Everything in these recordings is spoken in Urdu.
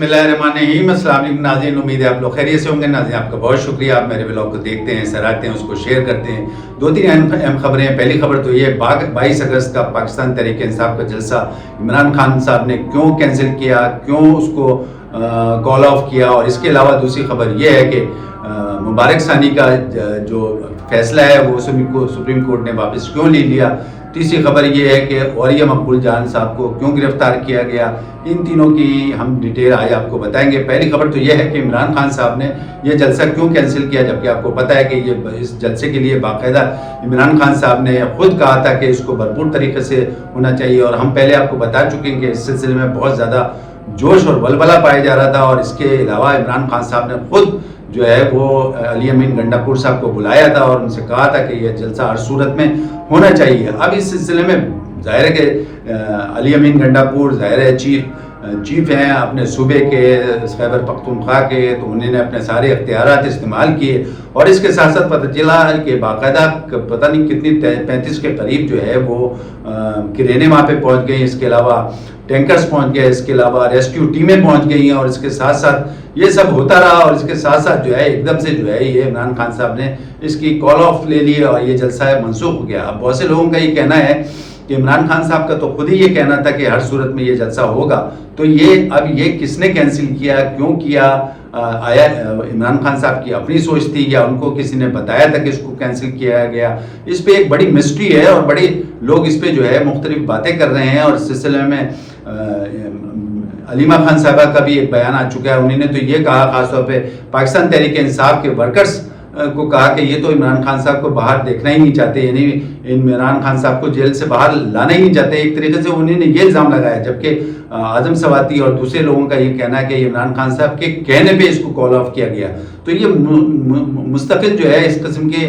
بسم اللہ الرحمن الرحیم۔ السلام علیکم ناظرین، امید ہے آپ لوگ خیریت سے ہوں گے۔ ناظرین آپ کا بہت شکریہ، آپ میرے ولاگ کو دیکھتے ہیں، سراہتے ہیں، اس کو شیئر کرتے ہیں۔ دو تین اہم خبریں ہیں۔ پہلی خبر تو یہ 22 اگست کا پاکستان تحریک انصاف کا جلسہ عمران خان صاحب نے کیوں کینسل کیا، کیوں اس کو کال آف کیا، اور اس کے علاوہ دوسری خبر یہ ہے کہ مبارک ثانی کا جو فیصلہ ہے وہ سپریم کورٹ نے واپس کیوں لے لیا۔ تیسری خبر یہ ہے کہ اوریہ مقبول جان صاحب کو کیوں گرفتار کیا گیا۔ ان تینوں کی ہم ڈیٹیل آج آپ کو بتائیں گے۔ پہلی خبر تو یہ ہے کہ عمران خان صاحب نے یہ جلسہ کیوں کینسل کیا، جبکہ آپ کو پتہ ہے کہ یہ اس جلسے کے لیے باقاعدہ عمران خان صاحب نے خود کہا تھا کہ اس کو بھرپور طریقے سے ہونا چاہیے، اور ہم پہلے آپ کو بتا چکے ہیں کہ اس سلسلے میں بہت زیادہ جوش اور ولولہ پایا جا رہا تھا، اور اس کے علاوہ عمران خان صاحب نے خود جو ہے وہ علی امین گنڈاپور صاحب کو بلایا تھا اور ان سے کہا تھا کہ یہ جلسہ ہر صورت میں ہونا چاہیے۔ اب اس سلسلے میں ظاہر ہے کہ علی امین گنڈاپور ظاہر ہے چیف ہیں اپنے صوبے کے، خیبر پختونخوا کے، تو انہوں نے اپنے سارے اختیارات استعمال کیے، اور اس کے ساتھ ساتھ پتہ چلا کہ باقاعدہ پتہ نہیں کتنی 35 کے قریب جو ہے وہ کرینے وہاں پہ پہنچ گئی، اس کے علاوہ ٹینکرز پہنچ گئے، اس کے علاوہ ریسکیو ٹیمیں پہنچ گئی ہیں، اور اس کے ساتھ ساتھ یہ سب ہوتا رہا، اور اس کے ساتھ ساتھ جو ہے ایک دم سے جو ہے یہ عمران خان صاحب نے اس کی کال آف لے لی اور یہ جلسہ منسوخ ہو گیا۔ اب بہت سے لوگوں کا یہ کہنا ہے کہ عمران خان صاحب کا تو خود ہی یہ کہنا تھا کہ ہر صورت میں یہ جلسہ ہوگا، تو یہ کس نے کینسل کیا، کیوں کیا؟ آیا عمران خان صاحب کی اپنی سوچ تھی یا ان کو کسی نے بتایا تھا کہ اس کو کینسل کیا گیا؟ اس پہ ایک بڑی مسٹری ہے، اور بڑے لوگ اس پہ جو ہے مختلف باتیں کر رہے ہیں، اور اس سلسلے میں علیمہ خان صاحبہ کا بھی ایک بیان آ چکا ہے۔ انہوں نے تو یہ کہا، خاص طور پہ پاکستان تحریک انصاف کے ورکرز کو کہا کہ یہ تو عمران خان صاحب کو باہر دیکھنا ہی نہیں چاہتے، یعنی عمران خان صاحب کو جیل سے باہر لانا ہی نہیں چاہتے۔ ایک طریقے سے انہوں نے یہ الزام لگایا، جبکہ اعظم سواتی اور دوسرے لوگوں کا یہ کہنا ہے کہ عمران خان صاحب کے کہنے پہ اس کو کال آف کیا گیا۔ تو یہ مستقل جو ہے اس قسم کے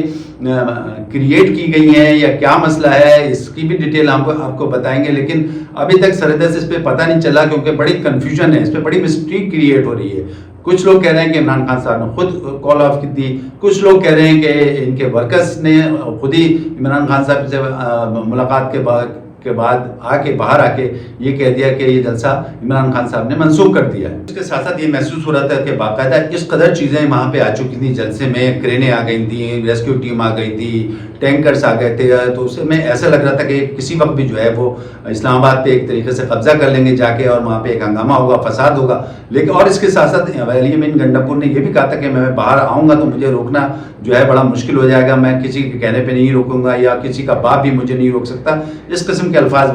کریٹ کی گئی ہیں یا کیا مسئلہ ہے، اس کی بھی ڈیٹیل ہم آپ کو بتائیں گے، لیکن ابھی تک سردست اس پہ پتہ نہیں چلا، کیونکہ بڑی کنفیوژن ہے، اس پہ بڑی مسٹری کریٹ ہو رہی ہے۔ کچھ لوگ کہہ رہے ہیں کہ عمران خان صاحب نے خود کال آف کی تھی، کچھ لوگ کہہ رہے ہیں کہ ان کے ورکرز نے خود ہی عمران خان صاحب سے ملاقات کے بعد باہر آ کے یہ کہہ دیا کہ یہ جلسہ عمران خان صاحب نے منسوخ کر دیا۔ اس کے ساتھ ساتھ یہ محسوس ہو رہا تھا کہ باقاعدہ اس قدر چیزیں وہاں پہ آ چکی تھیں جلسے میں، کرینے آ گئی تھیں، ریسکیو ٹیم آ گئی تھی، ٹینکرز آ گئے تھے، تو اس میں ایسا لگ رہا تھا کہ کسی وقت بھی جو ہے وہ اسلام آباد پہ ایک طریقے سے قبضہ کر لیں گے جا کے، اور وہاں پہ ایک ہنگامہ ہوگا، فساد ہوگا۔ لیکن اور اس کے ساتھ ساتھ علی امین گنڈاپور نے یہ بھی کہا تھا کہ میں باہر آؤں گا تو مجھے روکنا جو ہے بڑا مشکل ہو جائے گا، میں کسی کے کہنے پہ نہیں روکوں گا، یا کسی کا باپ بھی مجھے نہیں روک سکتا، اس قسم کے الفاظ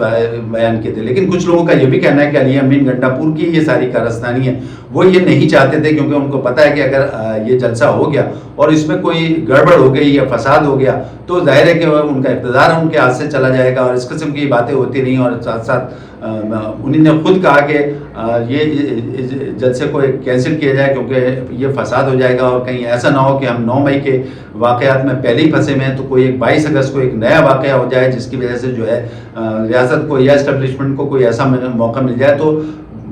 بیان کیے تھے۔ لیکن کچھ لوگوں کا یہ بھی کہنا ہے کہ علی امین گنڈاپور کی یہ ساری کارستانی ہے، وہ یہ نہیں چاہتے تھے، کیونکہ ان کو پتہ ہے کہ اگر یہ جلسہ ہو گیا اور اس میں کوئی گڑبڑ ہو گئی یا فساد ہو گیا تو ظاہر ہے کہ ان کا اقتدار ان کے ہاتھ سے چلا جائے گا، اور اس قسم کی باتیں ہوتی رہیں، اور ساتھ ساتھ انہوں نے خود کہا کہ یہ جلسے کو کینسل کیا جائے کیونکہ یہ فساد ہو جائے گا، اور کہیں ایسا نہ ہو کہ ہم 9 مئی کے واقعات میں پہلے ہی پھنسے میں، تو کوئی ایک 22 اگست کو ایک نیا واقعہ ہو جائے جس کی وجہ سے جو ہے ریاست کو یا اسٹیبلشمنٹ کو کوئی ایسا موقع مل جائے۔ تو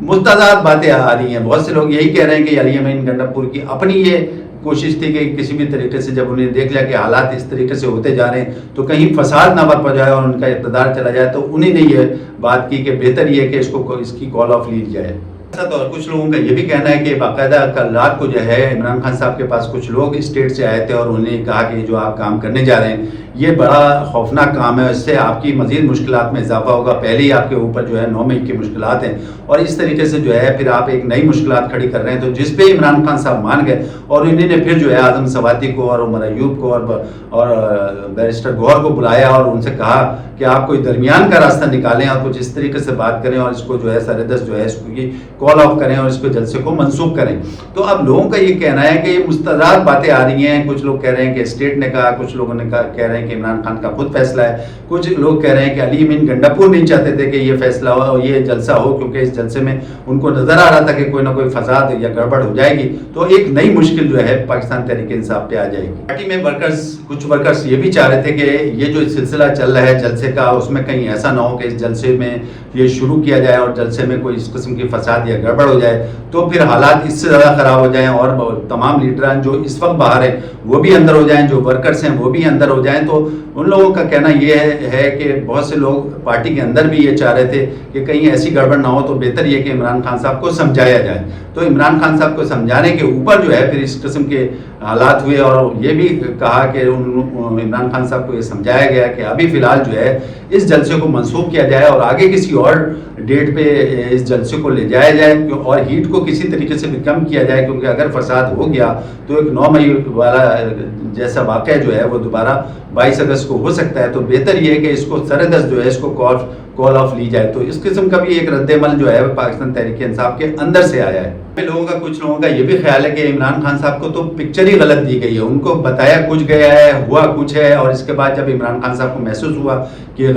متضاد باتیں آ رہی ہیں، بہت سے لوگ یہی کہہ رہے ہیں کہ علی امین گنڈاپور کی اپنی یہ کوشش تھی کہ کسی بھی طریقے سے جب انہیں دیکھ لیا کہ حالات اس طریقے سے ہوتے جا رہے ہیں تو کہیں فساد نہ برپا جائے اور ان کا اقتدار چلا جائے، تو انہیں نے یہ بات کی کہ بہتر یہ کہ اس کی کال آف لی جائے۔ اور کچھ لوگوں کا یہ بھی کہنا ہے کہ باقاعدہ کل رات کو جو ہے عمران خان صاحب کے پاس کچھ لوگ اسٹیٹ سے آئے تھے، اور انہوں نے کہا کہ جو آپ کام کرنے جا رہے ہیں یہ بڑا خوفناک کام ہے، اس سے آپ کی مزید مشکلات میں اضافہ ہوگا، پہلے ہی آپ کے اوپر جو ہے 9 مئی کی مشکلات ہیں، اور اس طریقے سے جو ہے پھر آپ ایک نئی مشکلات کھڑی کر رہے ہیں۔ تو جس پہ عمران خان صاحب مان گئے، اور انہوں نے پھر جو ہے اعظم سواتی کو اور عمر ایوب کو اور بیرسٹر گوہر کو بلایا، اور ان سے کہا کہ آپ کوئی درمیان کا راستہ نکالیں اور کچھ اس طریقے سے بات کریں، اور اس کو جو ہے سردست جو ہے اس کو کال آف کریں اور اس کو جلسے کو منسوخ کریں۔ تو اب لوگوں کا یہ کہنا ہے کہ یہ مستضاد باتیں آ رہی ہیں، کچھ لوگ کہہ رہے ہیں کہ اسٹیٹ نے کہا، کچھ لوگوں نے کہہ رہے ہیں کہ عمران خان کا خود فیصلہ ہے، کچھ لوگ کہہ رہے ہیں کہ علی امین گنڈاپور نہیں چاہتے تھے کہ یہ فیصلہ ہو، یہ جلسہ ہو، کیونکہ اس جلسے میں ان کو نظر آ رہا تھا کہ کوئی نہ کوئی فساد یا گڑبڑ ہو جائے گی، تو ایک نئی مشکل جو ہے پاکستان تحریک انصاف پہ آ جائے گی۔ پارٹی میں کچھ ورکرز یہ بھی چاہ رہے تھے کہ یہ جو سلسلہ چل رہا ہے جلسے کا، اس میں کہیں ایسا نہ ہو کہ اس جلسے میں یہ شروع کیا جائے اور جلسے میں کوئی اس قسم کی فساد یا گڑبڑ ہو جائے تو پھر حالات اس سے زیادہ خراب ہو جائیں، اور تمام لیڈران جو اس وقت باہر ہیں وہ بھی اندر ہو جائیں، جو ورکرز ہیں وہ بھی اندر ہو جائیں، تو تو ان لوگوں کا کہنا یہ ہے کہ بہت سے لوگ پارٹی کے اندر بھی یہ چاہ رہے تھے کہ کہیں ایسی گڑبڑ نہ ہو، تو بہتر یہ کہ عمران خان صاحب کو سمجھایا جائے. تو عمران خان صاحب کو سمجھانے کے اوپر جو ہے پھر اس قسم کے حالات ہوئے، اور یہ بھی کہا کہ عمران خان صاحب کو یہ سمجھایا گیا کہ ابھی فی الحال جو ہے اس جلسے کو منسوخ کیا جائے اور آگے کسی اور ڈیٹ پہ اس جلسے کو لے جایا جائے، اور ہیٹ کو کسی طریقے سے بھی کم کیا جائے، کیونکہ اگر فساد ہو گیا تو ایک 9 مئی والا جیسا واقعہ جو ہے وہ دوبارہ 22 اگست کو ہو سکتا ہے. تو بہتر یہ ہے کہ اس کو سردست جو ہے اس کو کال آف لی جائے. تو اس قسم کا بھی ایک رد عمل جو ہے پاکستان تحریک انصاف کے اندر سے آیا ہے. کچھ لوگوں کا یہ بھی خیال ہے کہ عمران خان صاحب کو تو پکچر ہی غلط دی گئی ہے، ان کو بتایا کچھ گیا ہے، ہوا کچھ ہے، اور اس کے بعد جب عمران خان صاحب کو محسوس ہوا کہ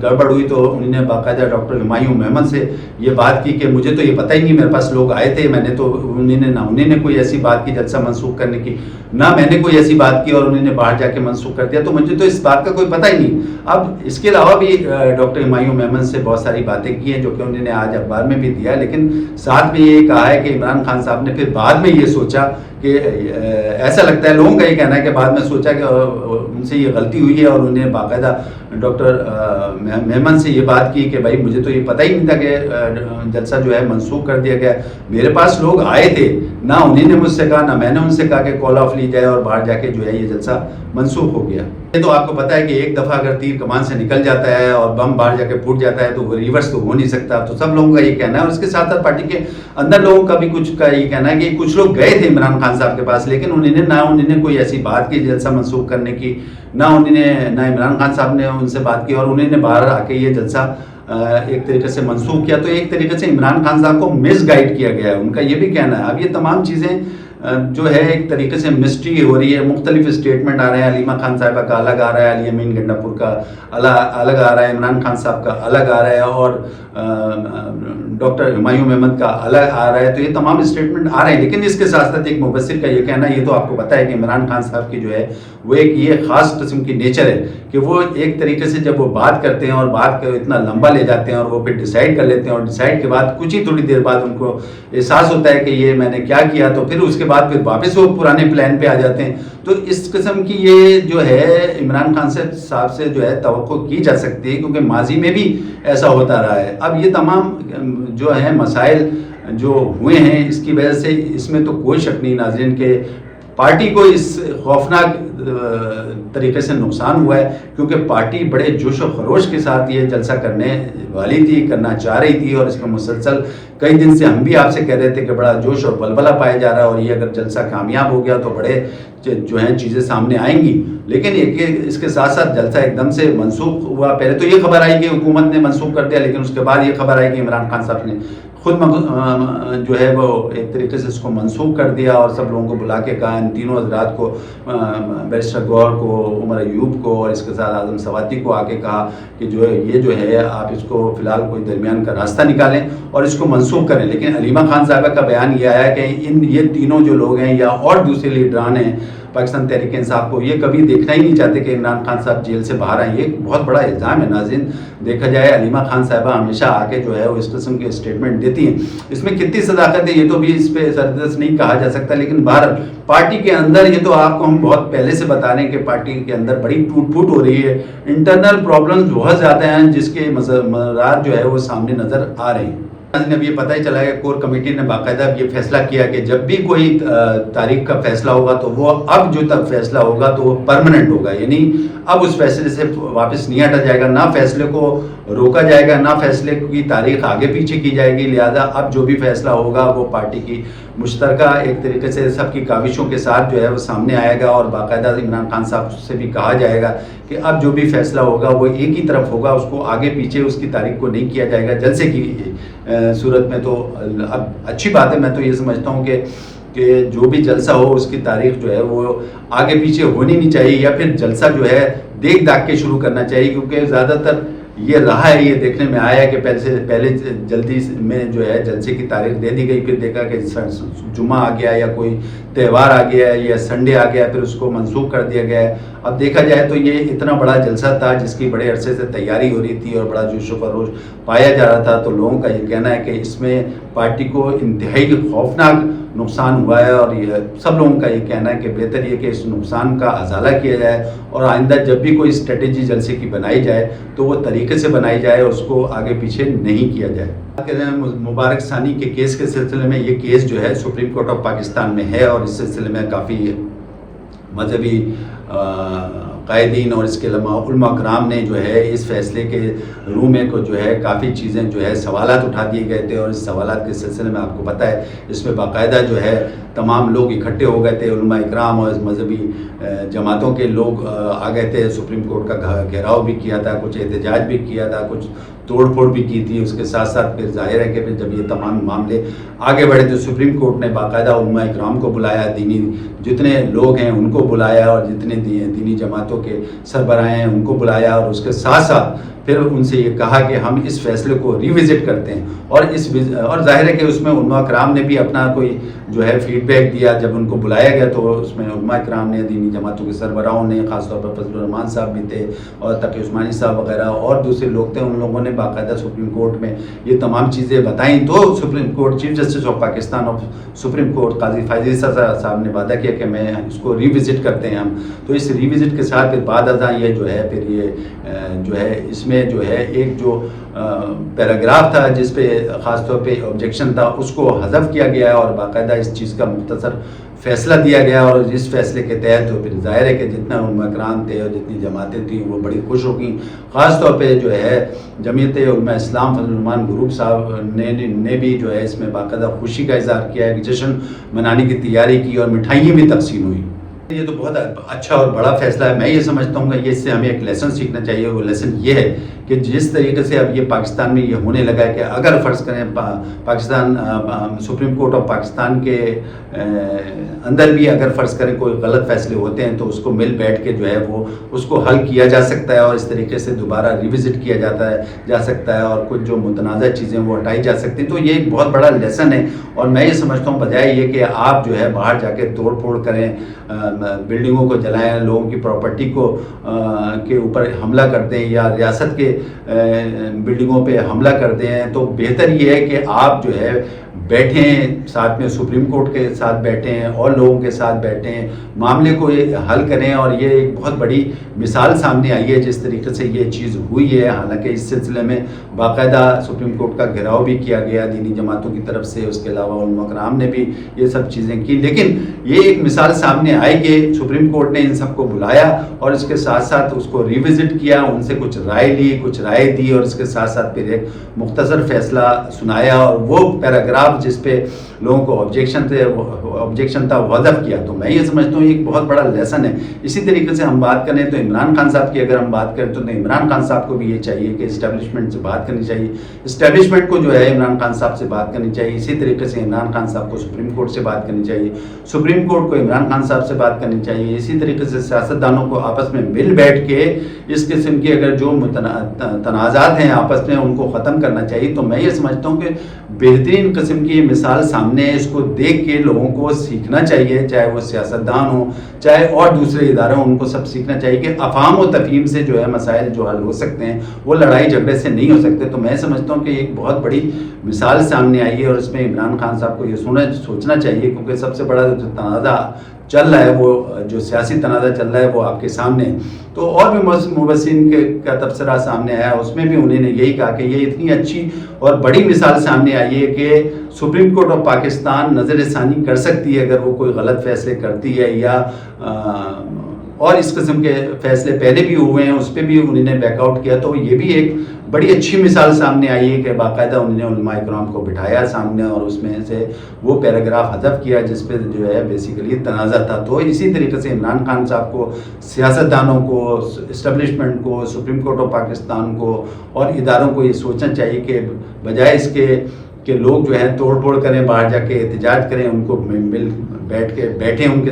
گڑبڑ ہوئی تو انہوں نے باقاعدہ ڈاکٹر ہمایوں میمن سے یہ بات کی کہ مجھے تو یہ پتہ ہی نہیں، میرے پاس لوگ آئے تھے، میں نے تو انہوں نے کوئی ایسی بات کی جلسہ منسوخ کرنے کی، نہ میں نے کوئی ایسی بات کی اور انہوں نے باہر جا کے منسوخ کر دیا، تو مجھے تو اس بات کا کوئی پتہ ہی نہیں. اب اس کے علاوہ بھی ڈاکٹر ہمایوں میمن سے بہت ساری باتیں کی ہیں جو کہ انہوں نے آج اخبار میں بھی دیا، لیکن ساتھ میں یہ کہا ہے کہ عمران خان صاحب نے پھر بعد میں یہ سوچا کہ ایسا لگتا ہے لوگوں کا یہ کہنا ہے کہ بعد میں سوچا کہ ان سے یہ غلطی ہوئی ہے، اور انہیں باقاعدہ ڈاکٹر میمن سے یہ بات کی کہ بھائی مجھے تو یہ پتہ ہی نہیں تھا کہ جلسہ جو ہے منسوخ کر دیا گیا، میرے پاس لوگ آئے تھے، نہ انہیں نے مجھ سے کہا نہ میں نے ان سے کہا کہ کال آف لی جائے، اور باہر جا کے جو ہے یہ جلسہ منسوخ ہو گیا. یہ تو آپ کو پتہ ہے کہ ایک دفعہ اگر تیر کمان سے نکل جاتا ہے اور بم باہر جا کے پھوٹ جاتا ہے تو وہ ریورس تو ہو نہیں سکتا. تو سب لوگوں کا یہ کہنا ہے، اور اس کے ساتھ ساتھ پارٹی کے اندر لوگوں کا بھی کچھ کا یہ کہنا ہے کہ کچھ لوگ گئے تھے عمران خان صاحب کے پاس، لیکن انہوں نے کوئی ایسی بات کی جلسہ منسوخ کرنے کی، نہ عمران خان صاحب نے ان سے بات کی، اور انہوں نے باہر آ کے یہ جلسہ ایک طریقے سے منسوخ کیا. تو ایک طریقے سے عمران خان صاحب کو مس گائیڈ کیا گیا ہے، ان کا یہ بھی کہنا ہے. اب یہ تمام چیزیں جو ہے ایک طریقے سے مسٹری ہو رہی ہے، مختلف اسٹیٹمنٹ آ رہے ہیں، علیمہ خان صاحبہ کا الگ آ رہا ہے، علی امین گنڈاپور کا الگ آ رہا ہے، عمران خان صاحب کا الگ آ رہا ہے، اور ڈاکٹر ہمایوں میمن کا الگ آ رہا ہے. تو یہ تمام اسٹیٹمنٹ آ رہے ہیں، لیکن اس کے ساتھ ساتھ ایک مبصر کا یہ کہنا ہے، یہ تو آپ کو پتہ ہے کہ عمران خان صاحب کی جو ہے وہ ایک یہ خاص قسم کی نیچر ہے کہ وہ ایک طریقے سے جب وہ بات کرتے ہیں اور بات کو اتنا لمبا لے جاتے ہیں اور وہ پھر ڈیسائیڈ کر لیتے ہیں، اور ڈیسائیڈ کے بعد کچھ ہی تھوڑی دیر بعد ان کو احساس ہوتا ہے کہ یہ میں نے کیا کیا، تو پھر اس کے بعد پھر واپس وہ پرانے پلان پہ آ جاتے ہیں. تو اس قسم کی یہ جو ہے عمران خان صاحب سے جو ہے توقع کی جا سکتی ہے، کیونکہ ماضی میں بھی ایسا ہوتا رہا ہے. اب یہ تمام جو ہیں مسائل جو ہوئے ہیں اس کی وجہ سے اس میں تو کوئی شک نہیں ناظرین کہ پارٹی کو اس خوفناک طریقے سے نقصان ہوا ہے، کیونکہ پارٹی بڑے جوش و خروش کے ساتھ یہ جلسہ کرنے والی تھی، کرنا چاہ رہی تھی، اور اس میں مسلسل کئی دن سے ہم بھی آپ سے کہہ رہے تھے کہ بڑا جوش اور بلبلہ پایا جا رہا ہے، اور یہ اگر جلسہ کامیاب ہو گیا تو بڑے جو ہیں چیزیں سامنے آئیں گی. لیکن اس کے ساتھ ساتھ جلسہ ایک دم سے منسوخ ہوا. پہلے تو یہ خبر آئی کہ حکومت نے منسوخ کر دیا، لیکن اس کے بعد یہ خبر آئی کہ عمران خان صاحب نے خود جو ہے وہ ایک طریقے سے اس کو منسوخ کر دیا، اور سب لوگوں کو بلا کے کہا، ان تینوں حضرات کو، بیرسٹر گور کو، عمر ایوب کو، اور اس کے ساتھ اعظم سواتی کو آ کے کہا کہ یہ جو ہے آپ اس کو فی الحال کوئی درمیان کا راستہ نکالیں اور اس کو منسوخ کریں. لیکن علیمہ خان صاحبہ کا بیان یہ آیا کہ یہ تینوں جو لوگ ہیں یا اور دوسرے لیڈران ہیں پاکستان تحریک انصاف کو، یہ کبھی دیکھنا ہی نہیں چاہتے کہ عمران خان صاحب جیل سے باہر آئیں. یہ ایک بہت بڑا الزام ہے ناظرین. دیکھا جائے علیمہ خان صاحبہ ہمیشہ آ کے جو ہے وہ اس قسم کے اسٹیٹمنٹ دیتی ہیں. اس میں کتنی صداقت ہے یہ تو بھی اس پہ سردست نہیں کہا جا سکتا، لیکن بہرحال پارٹی کے اندر یہ تو آپ کو ہم بہت پہلے سے بتا رہے ہیں کہ پارٹی کے اندر بڑی ٹوٹ پھوٹ ہو رہی ہے، انٹرنل پرابلمز بہت زیادہ ہیں جس کے مزار جو ہے وہ سامنے نظر آ رہے ہیں. اب یہ پتہ ہی چلا ہے کور کمیٹی نے باقاعدہ یہ فیصلہ کیا کہ جب بھی کوئی تاریخ کا فیصلہ ہوگا تو وہ اب جو تک فیصلہ ہوگا تو وہ پرماننٹ ہوگا، یعنی اب اس فیصلے سے واپس نہیں ہٹا جائے گا، نہ فیصلے کو روکا جائے گا، نہ فیصلے کی تاریخ آگے پیچھے کی جائے گی. لہذا اب جو بھی فیصلہ ہوگا وہ پارٹی کی مشترکہ ایک طریقے سے سب کی کاوشوں کے ساتھ جو ہے وہ سامنے آئے گا، اور باقاعدہ عمران خان صاحب سے بھی کہا جائے گا کہ اب جو بھی فیصلہ ہوگا وہ ایک ہی طرف ہوگا، اس کو آگے پیچھے اس کی تاریخ کو نہیں کیا جائے گا جلسے کی صورت میں. تو اب اچھی بات ہے، میں تو یہ سمجھتا ہوں کہ جو بھی جلسہ ہو اس کی تاریخ جو ہے وہ آگے پیچھے ہونی نہیں چاہیے، یا پھر جلسہ جو ہے دیکھ داکھ کے شروع کرنا چاہیے، کیونکہ زیادہ تر یہ رہا ہے، یہ دیکھنے میں آیا ہے کہ پہلے جلدی میں جو ہے جلسے کی تاریخ دے دی گئی، پھر دیکھا کہ جمعہ آ گیا یا کوئی تہوار آ گیا یا سنڈے آ گیا، پھر اس کو منسوخ کر دیا گیا ہے. اب دیکھا جائے تو یہ اتنا بڑا جلسہ تھا جس کی بڑے عرصے سے تیاری ہو رہی تھی اور بڑا جوش و خروش پایا جا رہا تھا. تو لوگوں کا یہ کہنا ہے کہ اس میں پارٹی کو انتہائی خوفناک نقصان ہوا ہے، اور یہ سب لوگوں کا یہ کہنا ہے کہ بہتر یہ کہ اس نقصان کا ازالہ کیا جائے، اور آئندہ جب بھی کوئی اسٹریٹجی جلسے کی بنائی جائے تو وہ طریقے سے بنائی جائے، اس کو آگے پیچھے نہیں کیا جائے۔ مبارک ثانی کے کیس کے سلسلے میں، یہ کیس جو ہے سپریم کورٹ آف پاکستان میں ہے، اور اس سلسلے میں کافی مذہبی قائدین اور اس کے علاوہ علماء کرام نے جو ہے اس فیصلے کے روح میں کو جو ہے کافی چیزیں جو ہے سوالات اٹھا دیے گئے تھے، اور اس سوالات کے سلسلے میں آپ کو پتہ ہے اس میں باقاعدہ جو ہے تمام لوگ اکٹھے ہو گئے تھے، علماء اکرام اور مذہبی جماعتوں کے لوگ آ گئے تھے، سپریم کورٹ کا گھیراؤ بھی کیا تھا، کچھ احتجاج بھی کیا تھا، کچھ توڑ پھوڑ بھی کی تھی۔ اس کے ساتھ ساتھ پھر ظاہر ہے کہ پھر جب یہ تمام معاملے آگے بڑھے تو سپریم کورٹ نے باقاعدہ علماء اکرام کو بلایا، دینی جتنے لوگ ہیں ان کو بلایا، اور جتنے دینی جماعتوں کے سربراہ ہیں ان کو بلایا، اور اس کے ساتھ ساتھ پھر ان سے یہ کہا کہ ہم اس فیصلے کو ریوزٹ کرتے ہیں، اور ظاہر ہے کہ اس میں علماء کرام نے بھی اپنا کوئی جو ہے فیڈ بیک دیا۔ جب ان کو بلایا گیا تو اس میں علماء کرام نے، دینی جماعتوں کے سربراہوں نے، خاص طور پر فضل الرحمان صاحب بھی تھے، اور تقی عثمانی صاحب وغیرہ اور دوسرے لوگ تھے، ان لوگوں نے باقاعدہ سپریم کورٹ میں یہ تمام چیزیں بتائیں، تو supreme court chief justice of Pakistan اور سپریم کورٹ قاضی فائز عیسیٰ صاحب نے وعدہ کیا کہ میں اس کو ریوزٹ کرتے ہیں ہم۔ تو اس ریوزٹ کے ساتھ پھر بعد ازاں یہ جو ہے پھر یہ جو ہے اس میں جو ہے ایک جو پیراگراف تھا جس پہ خاص طور پہ آبجیکشن تھا، اس کو حذف کیا گیا، اور باقاعدہ اس چیز کا مختصر فیصلہ دیا گیا، اور اس فیصلے کے تحت تو پھر ظاہر ہے کہ جتنا علماء کرام تھے اور جتنی جماعتیں تھیں وہ بڑی خوش ہو گئیں۔ خاص طور پہ جو ہے جمعیت علماء اسلام فضل الرحمان گروپ صاحب نے بھی جو ہے اس میں باقاعدہ خوشی کا اظہار کیا ہے، کہ جشن منانے کی تیاری کی اور مٹھائیاں بھی تقسیم ہوئی۔ یہ تو بہت اچھا اور بڑا فیصلہ ہے۔ میں یہ سمجھتا ہوں کہ اس سے ہمیں ایک لیسن سیکھنا چاہیے، وہ لیسن یہ ہے کہ جس طریقے سے اب یہ پاکستان میں یہ ہونے لگا ہے کہ اگر فرض کریں Pakistan supreme court of Pakistan کے اندر بھی اگر فرض کریں کوئی غلط فیصلے ہوتے ہیں تو اس کو مل بیٹھ کے جو ہے وہ اس کو حل کیا جا سکتا ہے، اور اس طریقے سے دوبارہ ریوزٹ کیا جا سکتا ہے، اور کچھ جو متنازع چیزیں وہ ہٹائی جا سکتی ہیں۔ تو یہ ایک بہت بڑا لیسن ہے، اور میں یہ سمجھتا ہوں بجائے یہ کہ آپ جو ہے باہر جا کے توڑ پھوڑ کریں، بلڈنگوں کو جلائیں، لوگوں کی پراپرٹی کو کے اوپر حملہ کر دیں، یا ریاست کے بلڈنگوں پہ حملہ کر دیں، تو بہتر یہ ہے کہ آپ جو ہے بیٹھیں ساتھ میں، سپریم کورٹ کے ساتھ بیٹھیں اور لوگوں کے ساتھ بیٹھیں، معاملے کو حل کریں۔ اور یہ ایک بہت بڑی مثال سامنے آئی ہے جس طریقے سے یہ چیز ہوئی ہے، حالانکہ اس سلسلے میں باقاعدہ سپریم کورٹ کا گھیراؤ بھی کیا گیا دینی جماعتوں کی طرف سے، اس کے علاوہ علماء کرام نے بھی یہ سب چیزیں کی، لیکن یہ ایک مثال سامنے آئی کہ سپریم کورٹ نے ان سب کو بلایا، اور اس کے ساتھ ساتھ اس کو ریوزٹ کیا، ان سے کچھ رائے لی، کچھ رائے دی، اور اس کے ساتھ ساتھ پھر ایک مختصر فیصلہ سنایا، اور وہ پیراگراف جس پہ لوگوں کو آبجیکشن تھا وہ حذف کیا۔ تو میں یہ سمجھتا ہوں ایک بہت بڑا لیسن ہے۔ اسی طریقے سے ہم بات کریں تو عمران خان صاحب کی اگر ہم بات کریں تو عمران خان صاحب کو بھی یہ چاہیے کہ اسٹیبلشمنٹ سے بات کرنی چاہیے، اسٹیبلشمنٹ کو جو ہے عمران خان صاحب سے بات کرنی چاہیے، اسی طریقے سے عمران خان صاحب کو سپریم کورٹ سے بات کرنی چاہیے، سپریم کورٹ کو عمران خان صاحب سے بات کرنی چاہیے، اسی طریقے سے سیاستدانوں کو آپس میں مل بیٹھ کے اس قسم کی اگر جو تنازعات ہیں آپس میں ان کو ختم کرنا چاہیے۔ تو میں یہ سمجھتا ہوں کہ بہترین قسم کی مثال سامنے ہے، اس کو دیکھ کے لوگوں کو سیکھنا چاہیے، چاہے وہ سیاستدان ہوں چاہے اور دوسرے ادارے ہوں، ان کو سب سیکھنا چاہیے کہ افہام و تفہیم سے جو ہے مسائل جو حل ہو سکتے ہیں وہ لڑائی جھگڑے سے نہیں ہو سکتے۔ تو میں سمجھتا ہوں کہ ایک بہت بڑی مثال سامنے آئی ہے، اور اس میں عمران خان صاحب کو یہ سوچنا چاہیے، کیونکہ سب سے بڑا جو تنازع چل رہا ہے، وہ جو سیاسی تنازع چل رہا ہے وہ آپ کے سامنے ہے۔ تو اور بھی مبصرین کا تبصرہ سامنے آیا، اس میں بھی انہوں نے یہی کہا کہ یہ اتنی اچھی اور بڑی مثال سامنے آئی ہے کہ سپریم کورٹ آف پاکستان نظر ثانی کر سکتی ہے اگر وہ کوئی غلط فیصلے کرتی ہے، یا اور اس قسم کے فیصلے پہلے بھی ہوئے ہیں اس پہ بھی انہوں نے بیک آؤٹ کیا۔ تو یہ بھی ایک بڑی اچھی مثال سامنے آئی ہے کہ باقاعدہ انہوں نے علماء کرام کو بٹھایا سامنے، اور اس میں سے وہ پیراگراف حذف کیا جس پہ جو ہے بیسیکلی تنازع تھا۔ تو اسی طریقے سے عمران خان صاحب کو، سیاستدانوں کو، اسٹیبلشمنٹ کو، سپریم کورٹ آف پاکستان کو اور اداروں کو یہ سوچنا چاہیے کہ بجائے اس کے کہ لوگ جو ہے توڑ پھوڑ کریں، باہر جا کے احتجاج کریں، ان کو مل بیٹھیں ان کے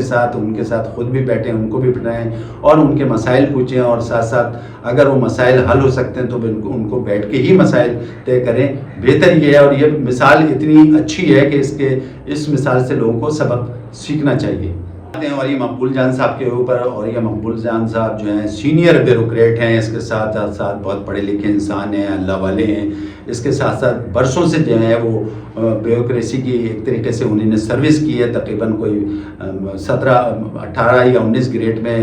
ساتھ خود بھی بیٹھیں، ان کو بھی بٹھائیں اور ان کے مسائل پوچھیں، اور ساتھ ساتھ اگر وہ مسائل حل ہو سکتے ہیں تو ان کو بیٹھ کے ہی مسائل طے کریں۔ بہتر یہ ہے، اور یہ مثال اتنی اچھی ہے کہ اس مثال سے لوگوں کو سبق سیکھنا چاہیے۔ اور یہ مقبول جان صاحب کے اوپر، اور یہ مقبول جان صاحب جو ہیں سینئر بیوروکریٹ ہیں، اس کے ساتھ ساتھ بہت پڑھے لکھے انسان ہیں، اللہ والے ہیں، اس کے ساتھ ساتھ برسوں سے جو ہے وہ بیوروکریسی کی ایک طریقے سے انہوں نے سروس کی ہے، تقریباً کوئی 17 18 یا 19 گریڈ میں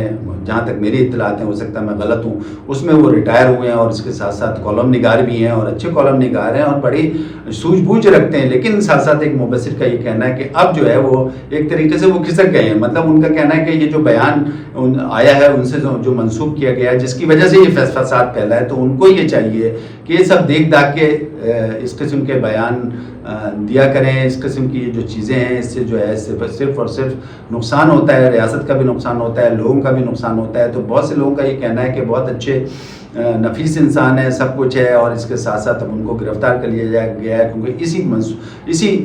جہاں تک میری اطلاعات ہیں، ہو سکتا ہے میں غلط ہوں، اس میں وہ ریٹائر ہوئے ہیں، اور اس کے ساتھ ساتھ کالم نگار بھی ہیں، اور اچھے کالم نگار ہیں، اور بڑی سوجھ بوجھ رکھتے ہیں، لیکن ساتھ ساتھ ایک مبصر کا یہ کہنا ہے کہ اب جو ہے وہ ایک طریقے سے وہ کھسک گئے ہیں، مطلب ان کا کہنا ہے کہ یہ جو بیان آیا ہے ان سے جو منسوب کیا گیا ہے، جس کی وجہ سے یہ فساد پھیلا ہے، تو ان کو یہ چاہیے کہ یہ سب دیکھ داکھ کے اس قسم کے بیان دیا کریں، اس قسم کی جو چیزیں ہیں اس سے جو ہے صرف اور صرف نقصان ہوتا ہے، ریاست کا بھی نقصان ہوتا ہے، لوگوں کا بھی نقصان ہوتا ہے۔ تو بہت سے لوگوں کا یہ کہنا ہے کہ بہت اچھے نفیس انسان ہے، سب کچھ ہے، اور اس کے ساتھ ساتھ اب ان کو گرفتار کر لیا گیا ہے، کیونکہ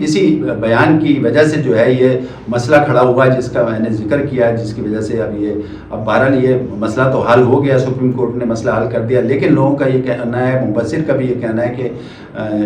اسی بیان کی وجہ سے جو ہے یہ مسئلہ کھڑا ہوا ہے، جس کا میں نے ذکر کیا ہے، جس کی وجہ سے اب بہرحال یہ مسئلہ تو حل ہو گیا، سپریم کورٹ نے مسئلہ حل کر دیا، لیکن لوگوں کا یہ کہنا ہے، مبصر کا بھی یہ کہنا ہے کہ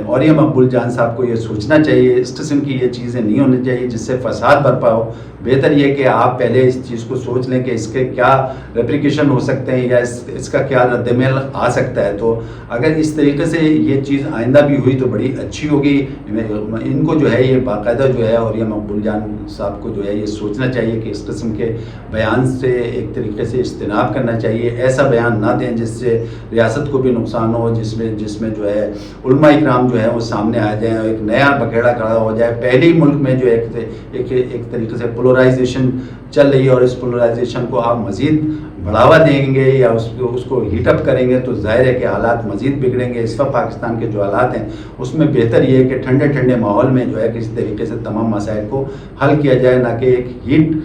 اور یہ مقبول جان صاحب کو یہ سوچنا چاہیے، اس قسم کی یہ چیزیں نہیں ہونی چاہیے جس سے فساد برپا ہو۔ بہتر یہ کہ آپ پہلے اس چیز کو سوچ لیں کہ اس کے کیا ریپریکیشن ہو سکتے ہیں، یا اس کا کیا رد عمل آ سکتا ہے۔ تو اگر اس طریقے سے یہ چیز آئندہ بھی ہوئی تو بڑی اچھی ہوگی۔ ان کو جو ہے یہ باقاعدہ جو ہے، اور یہ مقبول جان صاحب کو جو ہے یہ سوچنا چاہیے کہ اس قسم کے بیان سے ایک طریقے سے اجتناب کرنا چاہیے، ایسا بیان نہ دیں جس سے ریاست کو بھی نقصان ہو، جس میں جو ہے علماء اکرام جو ہے وہ سامنے آ جائیں، اور ایک نیا بکھیڑا کھڑا ہو جائے۔ پہلے ہی ملک میں جو ایک طریقے سے پولرائزیشن چل رہی ہے، اور اس پولرائزیشن کو آپ مزید بڑھاوا دیں گے یا اس کو ہیٹ اپ کریں گے تو ظاہر ہے کہ حالات مزید بگڑیں گے۔ اس وقت پاکستان کے جو حالات ہیں اس میں بہتر یہ ہے کہ ٹھنڈے ماحول میں جو ہے کسی طریقے سے تمام مسائل کو حل کیا جائے، نہ کہ ایک ہیٹ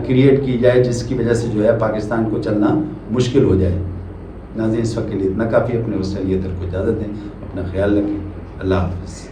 کریٹ کی جائے جس کی وجہ سے جو ہے پاکستان کو چلنا مشکل ہو جائے۔ ناظرین، اس وقت کے لیے اتنا کافی، اپنے وسیع کو اجازت دیں، اپنا خیال رکھیں، اللہ حافظ۔